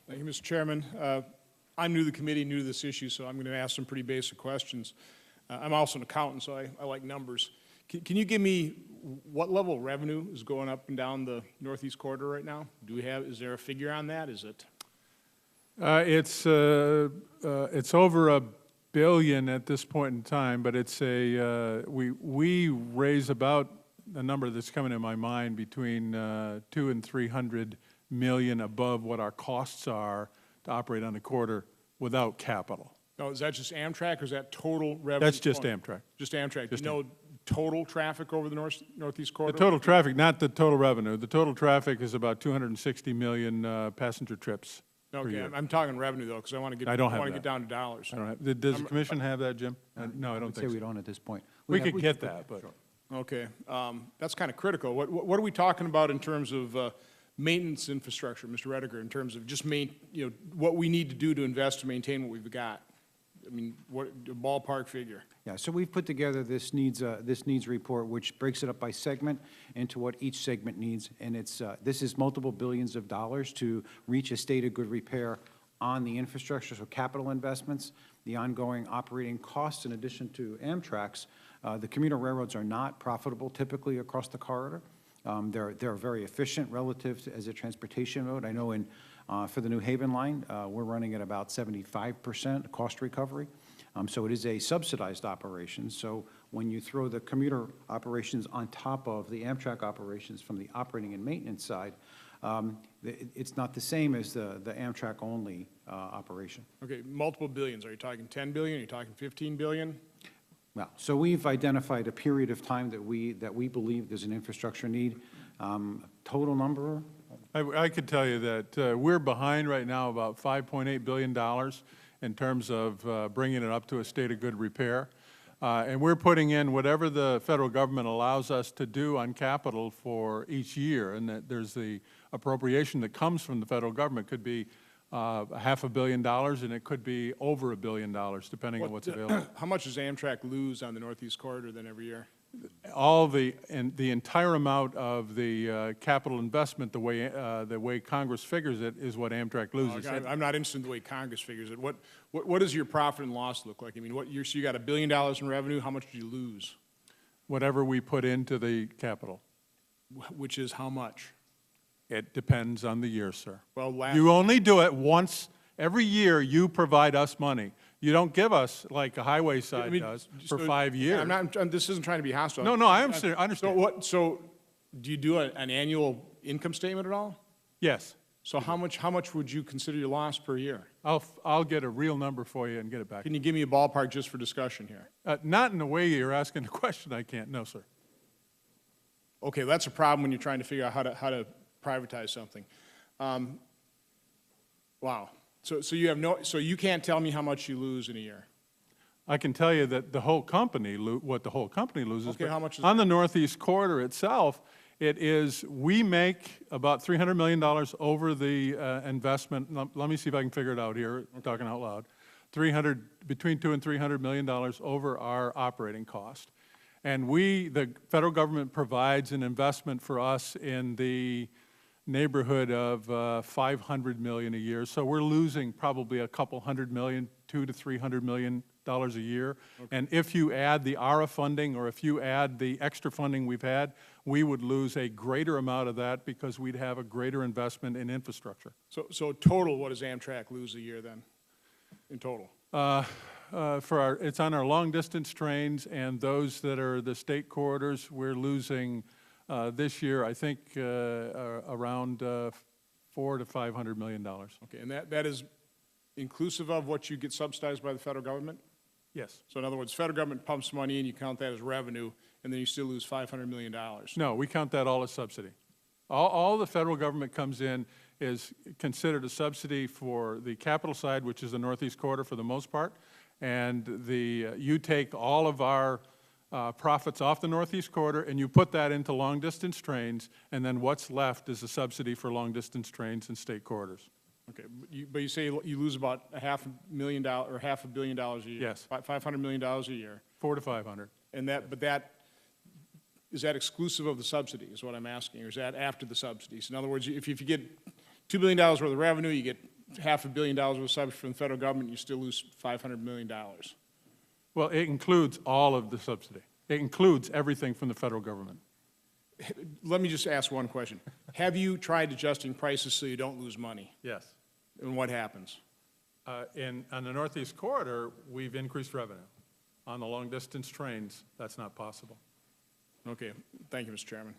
Thank you, Mr. Chairman. I'm new to the committee, new to this issue, so I'm going to ask some pretty basic questions. I'm also an accountant, so I like numbers. Can you give me what level of revenue is going up and down the Northeast Corridor right now? Is there a figure on that? Is it? It's over $1 billion at this point in time, but it's we raise about a number that's coming in my mind between 200 and 300 million above what our costs are to operate on the corridor without capital. No, is that just Amtrak or is that total revenue? That's just Amtrak. Just Amtrak. Just Do you know total traffic over the Northeast Corridor? The total traffic, not the total revenue. The total traffic is about 260 million passenger trips. Okay, I'm talking revenue though, because I want to get down to dollars. I don't have. Does the commission have that, Jim? No, I don't think so. we don't at this point. We could get that, but. Okay, that's kind of critical. What are we talking about in terms of maintenance infrastructure, Mr. Rediger, in terms of just what we need to do to invest to maintain what we've got? I mean, what a ballpark figure? Yeah, so we've put together this needs report, which breaks it up by segment into what each segment needs, and this is multiple billions of dollars to reach a state of good repair on the infrastructure, so capital investments, the ongoing operating costs, in addition to Amtrak's. The commuter railroads are not profitable typically across the corridor. They're very efficient relative to, as a transportation mode. I know for the New Haven line, we're running at about 75% cost recovery. So it is a subsidized operation. So when you throw the commuter operations on top of the Amtrak operations from the operating and maintenance side, it's not the same as the Amtrak only operation. Okay, multiple billions. Are you talking 10 billion? Are you talking 15 billion? Well, so we've identified a period of time that we believe there's an infrastructure need. Total number? I could tell you that we're behind right now about $5.8 billion in terms of bringing it up to a state of good repair. And we're putting in whatever the federal government allows us to do on capital for each year, and that there's the appropriation that comes from the federal government. Could be $500 million, and it could be over $1 billion, depending on what's available. How much does Amtrak lose on the Northeast Corridor then every year? The entire amount of the capital investment, the way Congress figures it, is what Amtrak loses. Okay, I'm not interested in the way Congress figures it. What does your profit and loss look like? I mean, so you got $1 billion in revenue. How much do you lose? Whatever we put into the capital. Which is how much? It depends on the year, sir. Well, you only do it once every year. You provide us money. You don't give us like a highway side does for 5 years. This isn't trying to be hostile. No, I understand. So do you do an annual income statement at all? Yes. So how much would you consider your loss per year? I'll get a real number for you and get it back. Can you give me a ballpark just for discussion here? Not in the way you're asking the question. I can't. No, sir. Okay, that's a problem when you're trying to figure out how to privatize something. Wow. So you can't tell me how much you lose in a year. I can tell you that the whole company, what the whole company loses. Okay, how much is on the Northeast Corridor itself? We make about $300 million over the investment. Let me see if I can figure it out here. I'm talking out loud. Between $200 and $300 million over our operating cost, and the federal government provides an investment for us in the neighborhood of $500 million a year. So we're losing probably a couple $100 million, $200 to $300 million a year. Okay. And if you add the ARA funding, or if you add the extra funding we've had, we would lose a greater amount of that because we'd have a greater investment in infrastructure. So total, what does Amtrak lose a year then, in total? It's on our long distance trains and those that are the state corridors, we're losing this year, I think, around $400 to $500 million. Okay, and that is inclusive of what you get subsidized by the federal government? Yes. So in other words, federal government pumps money in, you count that as revenue, and then you still lose $500 million. No, we count that all as subsidy. All the federal government comes in is considered a subsidy for the capital side, which is the Northeast Corridor for the most part, and you take all of our profits off the Northeast Corridor and you put that into long distance trains, and then what's left is a subsidy for long distance trains and state corridors. Okay, but you say you lose about $500 million or $500 million a year. Yes. $500 million a year. 400 to 500. And is that exclusive of the subsidy? Is what I'm asking, or is that after the subsidies? In other words, if you get $2 billion worth of revenue, you get $500 million worth of subsidy from the federal government, you still lose $500 million. Well, it includes all of the subsidy. It includes everything from the federal government. Let me just ask one question. Have you tried adjusting prices so you don't lose money? Yes. And what happens? On the Northeast Corridor, we've increased revenue. On the long-distance trains, that's not possible. Okay, thank you, Mr. Chairman.